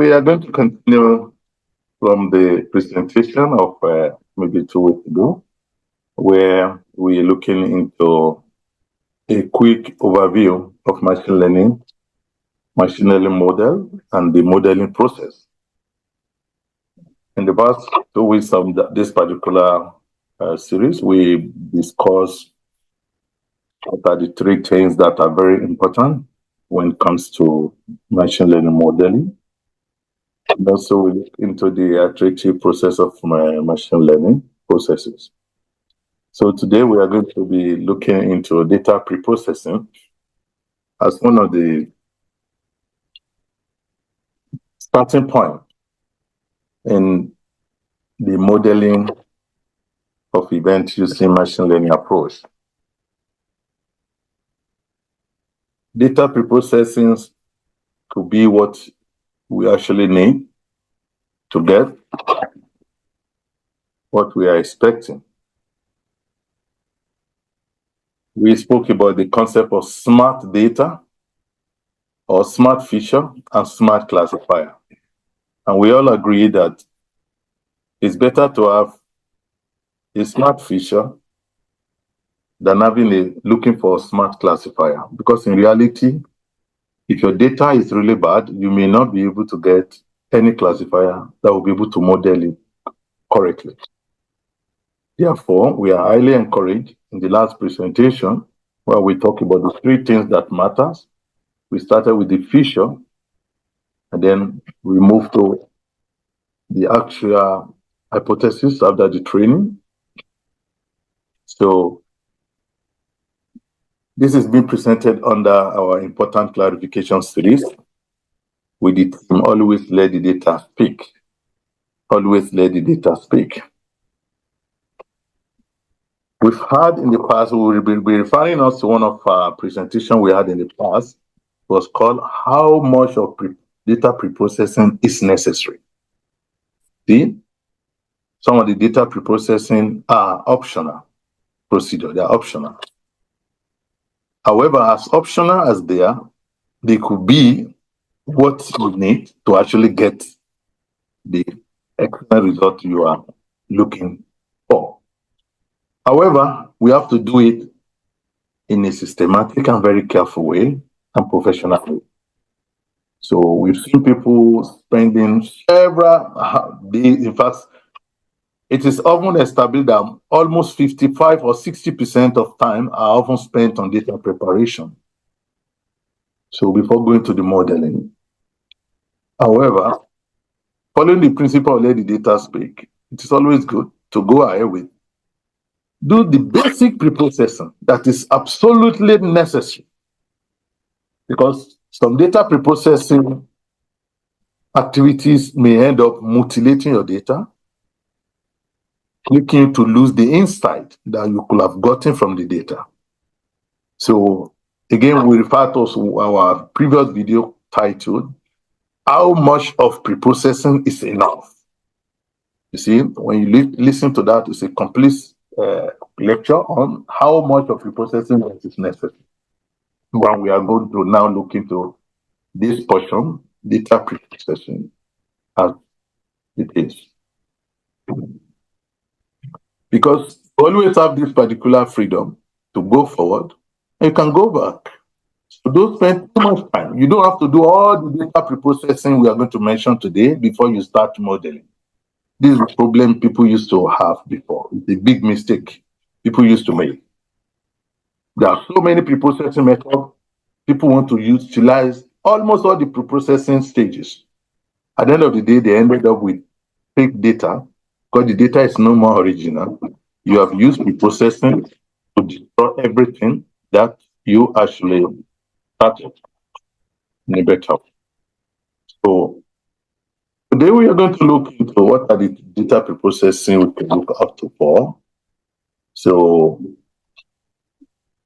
we are going to continue from the presentation of maybe 2 weeks ago, where we're looking into a quick overview of machine learning model, and the modeling process. In the past 2 weeks of this particular series, we discussed what are the 3 things that are very important when it comes to machine learning modeling. And also we look into the iterative process of machine learning processes. So today we are going to be looking into data preprocessing as one of the starting point in the modeling of events using machine learning approach. Data preprocessing could be what we actually need to get what we are expecting. We spoke about the concept of smart data or smart feature and smart classifier. And we all agree that it's better to have a smart feature than looking for a smart classifier. Because in reality, if your data is really bad, you may not be able to get any classifier that will be able to model it correctly. Therefore, we are highly encouraged in the last presentation where we talk about the 3 things that matters. We started with the feature, and then we moved to the actual hypothesis after the training. So this is being presented under our important clarification series with the theme always let the data speak. Always let the data speak. We've had in the past, we will be referring us to one of our presentations we had in the past. It was called How Much of Data Preprocessing is Necessary. See, some of the data preprocessing are optional procedure, they are optional. However, as optional as they could be what you need to actually get the excellent result you are looking for. However, we have to do it in a systematic and very careful way and professional way. So we've seen people spending several days. In fact, it is often established that almost 55 or 60% of time are often spent on data preparation. So before going to the modeling. However, following the principle of let the data speak, it is always good to go ahead with do the basic preprocessing that is absolutely necessary. Because some data preprocessing activities may end up mutilating your data, making you to lose the insight that you could have gotten from the data. So again, we refer to our previous video titled, How Much of Preprocessing is Enough? You see, when you listen to that, it's a complete lecture on how much of preprocessing is necessary. When we are going to now look into this portion, data preprocessing, as it is. Because you always have this particular freedom to go forward, and you can go back. So don't spend too much time. You don't have to do all the data preprocessing we are going to mention today before you start modeling. This is a problem people used to have before. It's a big mistake people used to make. There are so many preprocessing methods. People want to utilize almost all the preprocessing stages. At the end of the day, they ended up with fake data because the data is no more original. You have used preprocessing to destroy everything that you actually started in a better. So today we are going to look into what are the data preprocessing we can look up to for. So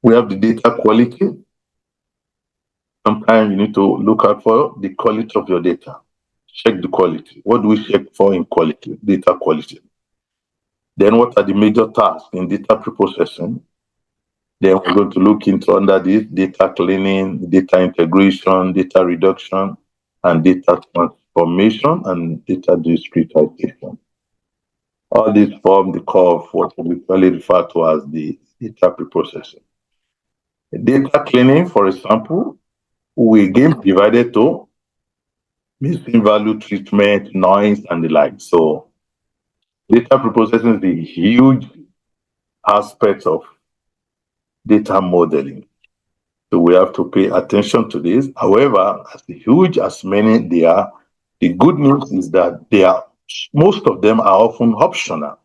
we have the data quality. Sometimes you need to look out for the quality of your data. Check the quality. What do we check for in quality? Data quality. Then what are the major tasks in data preprocessing? Then we're going to look into under this data cleaning, data integration, data reduction, and data formation, and data discretization. All these form the core of what we usually refer to as the data preprocessing. Data cleaning, for example, we again divided to missing value treatment, noise, and the like. So data preprocessing is a huge aspect of data modeling. So we have to pay attention to this. However, as huge as many they are, the good news is that most of them are often optional.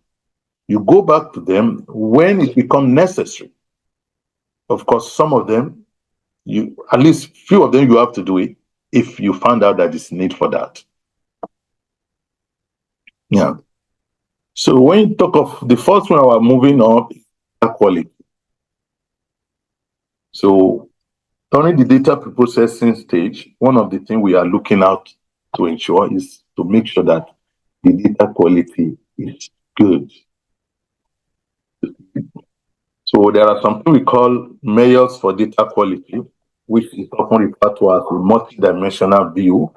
You go back to them when it becomes necessary. Of course, some of them, at least few of them, you have to do it if you find out that it's need for that. Yeah. So when you talk of the first one, we're moving on, data quality. So during the data preprocessing stage, one of the things we are looking out to ensure is to make sure that the data quality is good. So there are something we call measures for data quality, which is often referred to as a multidimensional view.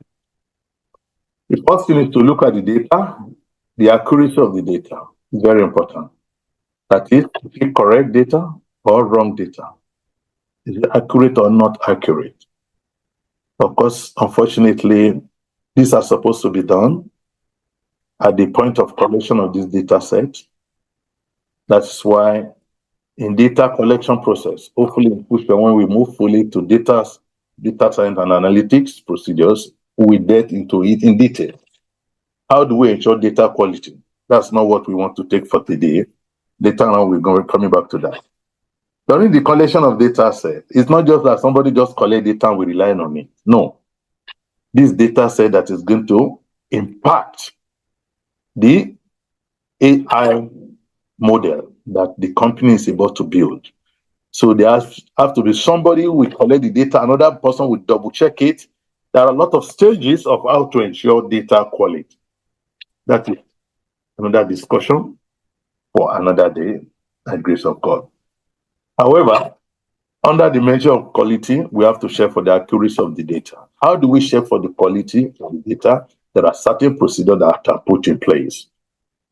The first thing is to look at the data, the accuracy of the data is very important. That is it correct data or wrong data? Is it accurate or not accurate? Of course, unfortunately, these are supposed to be done at the point of collection of this data set. That's why in data collection process, hopefully in future, when we move fully to data science and analytics procedures, we get into it in detail. How do we ensure data quality? That's not what we want to take for today. Later on, we're going to be coming back to that. During the collection of data set, it's not just that somebody just collect data and we rely on it. No. This data set that is going to impact the AI model that the company is about to build. So there have to be somebody who will collect the data, another person will double check it. There are a lot of stages of how to ensure data quality. That is another discussion for another day, by the grace of God. However, under the measure of quality, we have to check for the accuracy of the data. How do we check for the quality of the data? There are certain procedures that are put in place.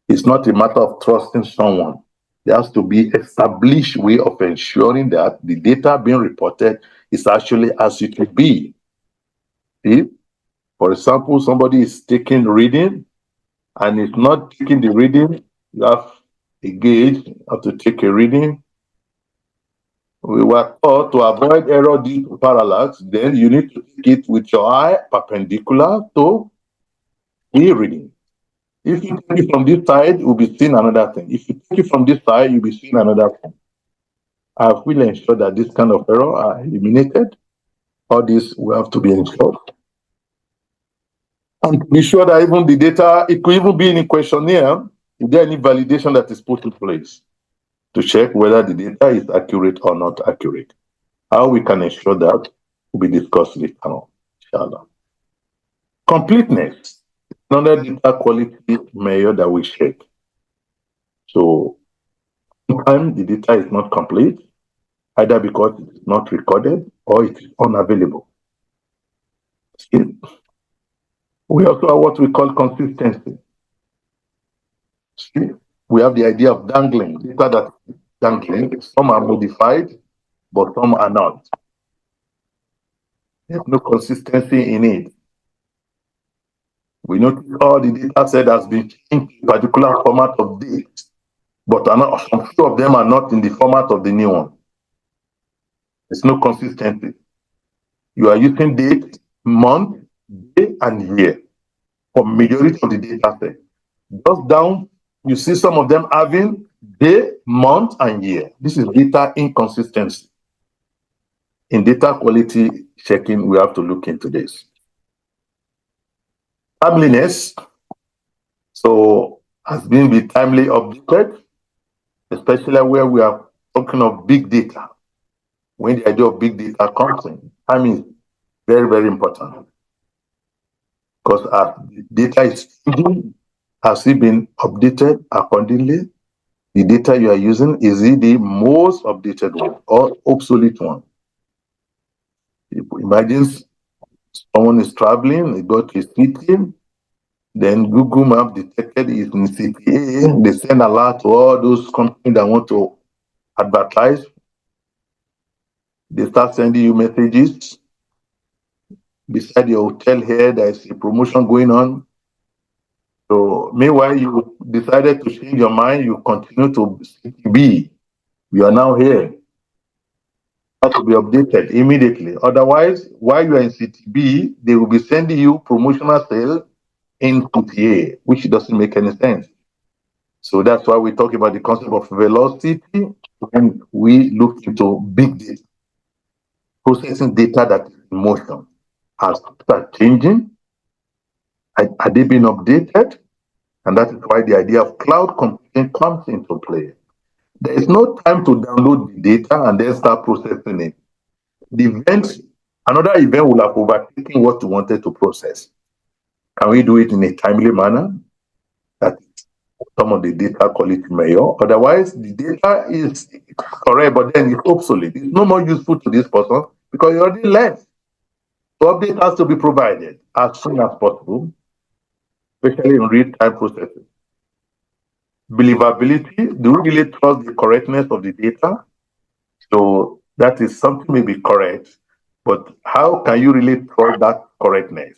It's not a matter of trusting someone. There has to be established way of ensuring that the data being reported is actually as it should be. See? For example, somebody is taking reading and is not taking the reading. You have a gauge, you have to take a reading. We were taught to avoid error due to parallax. Then you need to take it with your eye perpendicular to the reading. If you take it from this side, you'll be seeing another thing. If you take it from this side, you'll be seeing another thing. I will ensure that this kind of error are eliminated. All this will have to be ensured. And be sure that even the data, it could even be in a questionnaire, is there any validation that is put in place to check whether the data is accurate or not accurate. How we can ensure that will be discussed later on, inshallah. Completeness, another data quality measure that we check. So sometimes the data is not complete, either because it is not recorded or it is unavailable. See? We also have what we call consistency. See? We have the idea of dangling, data that is dangling. Some are modified, but some are not. There's no consistency in it. We know all the data set has been changed in a particular format of date, but some few of them are not in the format of the new one. There's no consistency. You are using date, month, day, and year for majority of the data set. Just down, you see some of them having day, month, and year. This is data inconsistency. In data quality checking, we have to look into this. Timeliness. So has been be timely updated, especially where we are talking of big data. When the idea of big data comes in, timing is very, very important. Because data is changing, has it been updated accordingly? The data you are using, is it the most updated one or obsolete one? Imagine Someone is traveling, they go to a city, then Google Map detected it's in city A. They send alert to all those companies that want to advertise. They start sending you messages. Beside your hotel here, there's a promotion going on. So meanwhile, you decided to change your mind, you continue to city B. You are now here. Have to be updated immediately. Otherwise, while you are in city B, they will be sending you promotional sales in city A, which doesn't make any sense. So that's why we talk about the concept of velocity when we look into big data, processing data that is in motion. Are start changing? Are they being updated? And that is why the idea of cloud computing comes into play. There is no time to download the data and then start processing it. The event, another event will have overtaken what you wanted to process. Can we do it in a timely manner? That some of the data quality mayor. Otherwise, the data is correct, but then it's obsolete. It's no more useful to this person because you already left. So update has to be provided as soon as possible, especially in real-time processing. Believability, do we really trust the correctness of the data? So that is something may be correct, but how can you really trust that correctness?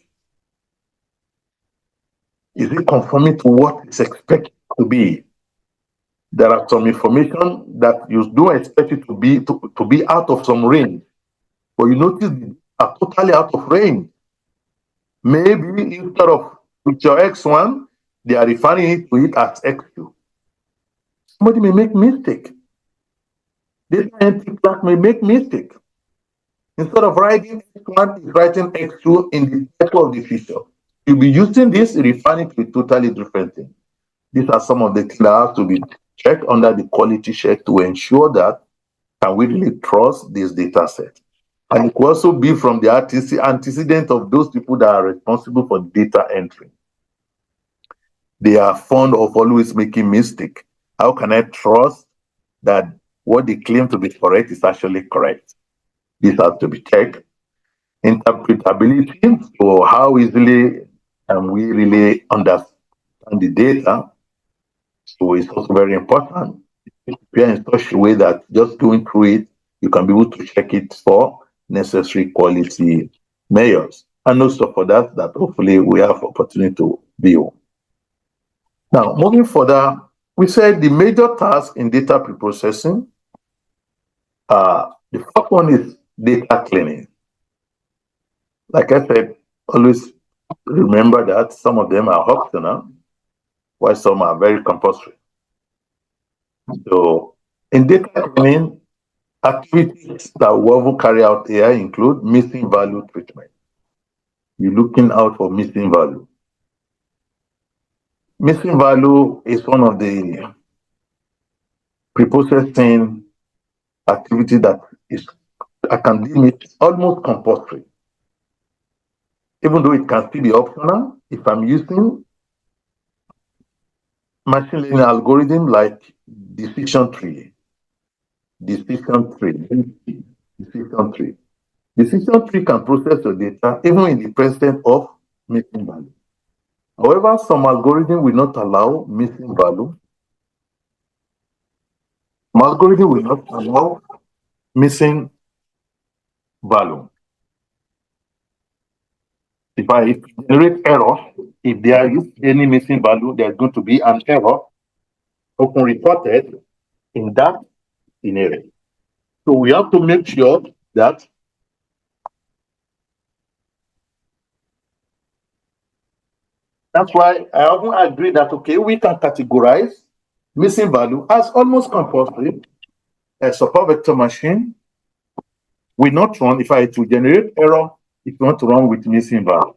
Is it conforming to what is expected to be? There are some information that you don't expect it to be out of some range, but you notice they are totally out of range. Maybe instead of with your X1, they are referring it to it as X2. Somebody may make mistake. Data entry clerk may make mistake. Instead of writing X1, is writing X2 in the title of the feature. You'll be using this referring to a totally different thing. These are some of the things that have to be checked under the quality check to ensure that can we really trust this data set. And it could also be from the antecedent of those people that are responsible for data entry. They are fond of always making mistake. How can I trust that what they claim to be correct is actually correct? This has to be checked. Interpretability, so how easily can we really understand the data? So it's also very important. We are in such a way that just going through it, you can be able to check it for necessary quality measures. And also for that, that hopefully we have opportunity to view. Now, moving further, we said the major task in data preprocessing, the first one is data cleaning. Like I said, always remember that some of them are optional, while some are very compulsory. So in data cleaning, activities that we will carry out here include missing value treatment. You're looking out for missing value. Missing value is one of the preprocessing activity that is, I can deem it almost compulsory. Even though it can still be optional, if I'm using machine learning algorithm like decision tree, decision tree, decision tree. Decision tree can process your data even in the presence of missing value. However, some algorithm will not allow missing value. Some algorithm will not allow missing value. If I generate error, if there is any missing value, there's going to be an error often reported in that scenario. So we have to make sure that that's why I often agree that okay, we can categorize missing value as almost compulsory. A support vector machine will not run if I to generate error, it will not run with missing value.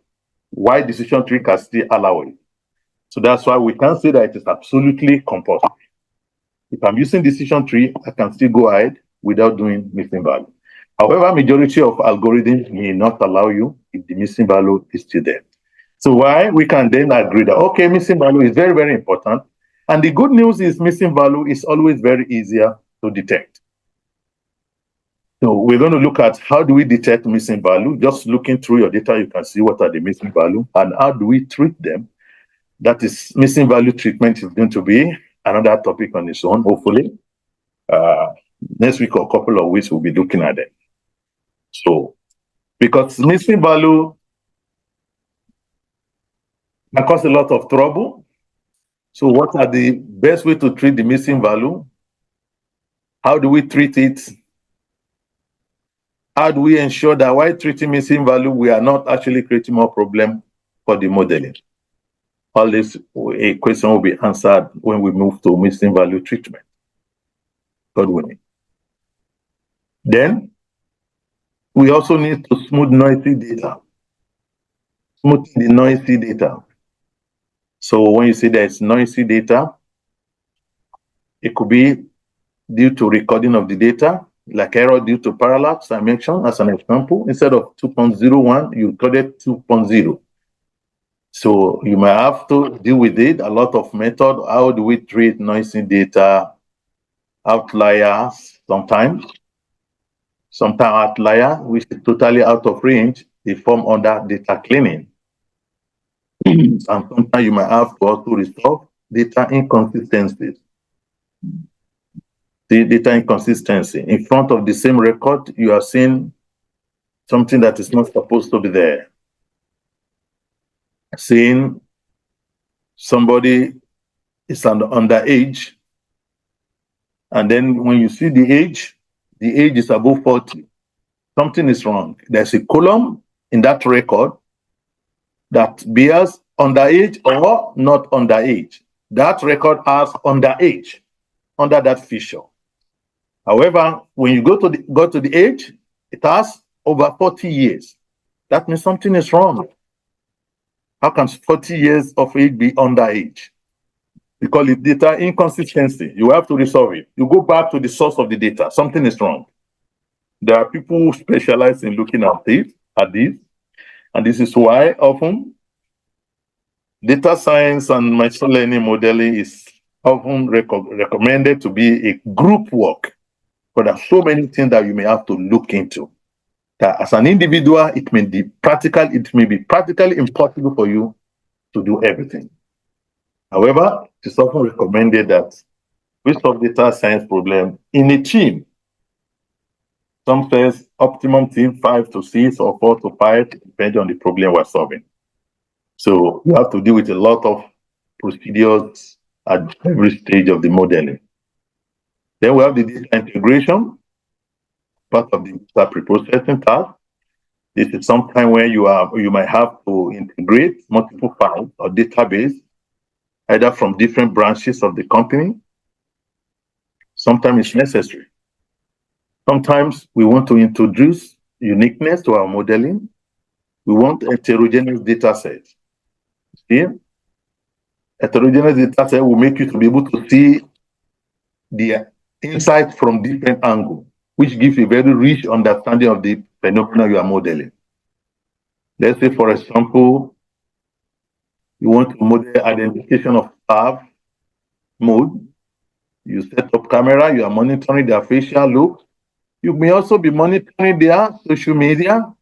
Why decision tree can still allow it. So that's why we can say that it is absolutely compulsory. If I'm using decision tree, I can still go ahead without doing missing value. However, majority of algorithms may not allow you if the missing value is still there. So why we can then agree that okay, missing value is very, very important. And the good news is missing value is always very easier to detect. So we're going to look at how do we detect missing value. Just looking through your data, you can see what are the missing value and how do we treat them. That is, missing value treatment is going to be another topic on its own, hopefully. Next week or a couple of weeks, we'll be looking at it. So, because missing value can cause a lot of trouble. So, what are the best way to treat the missing value? How do we treat it? How do we ensure that while treating missing value, we are not actually creating more problem for the modeling? All this a question will be answered when we move to missing value treatment. God willing. Then we also need to smooth noisy data. Smooth the noisy data. So when you say there's noisy data, it could be due to recording of the data, like error due to parallax, I mentioned as an example. Instead of 2.01, you recorded 2.0. So you might have to deal with it. A lot of method. How do we treat noisy data? Outliers sometimes. Sometimes outlier, which is totally out of range, they form under data cleaning. And sometimes you might have to also resolve data inconsistencies. The data inconsistency. In front of the same record, you are seeing something that is not supposed to be there. Seeing somebody is underage, and then when you see the age is above 40. Something is wrong. There's a column in that record that bears underage or not underage. That record has underage under that feature. However, when you go to the age, it has over 40 years. That means something is wrong. How can 40 years of age be underage? We call it data inconsistency. You have to resolve it. You go back to the source of the data. Something is wrong. There are people who specialize in looking at this, and this is why often data science and machine learning modeling is often recommended to be a group work. But there are so many things that you may have to look into. That as an individual, it may be practically impossible for you to do everything. However, it is often recommended that we solve data science problem in a team. Some says optimum team 5 to 6 or 4 to 5, depending on the problem we're solving. So you have to deal with a lot of procedures at every stage of the modeling. Then we have the data integration, part of the data preprocessing task. This is sometime where you might have to integrate multiple files or database, either from different branches of the company. Sometimes it's necessary. Sometimes we want to introduce uniqueness to our modeling. We want heterogeneous data sets. See? Heterogeneous data set will make you to be able to see the insight from different angles, which gives a very rich understanding of the phenomena you are modeling. Let's say, for example, you want to model identification of staff mode. You set up camera, you are monitoring their facial look. You may also be monitoring their social media,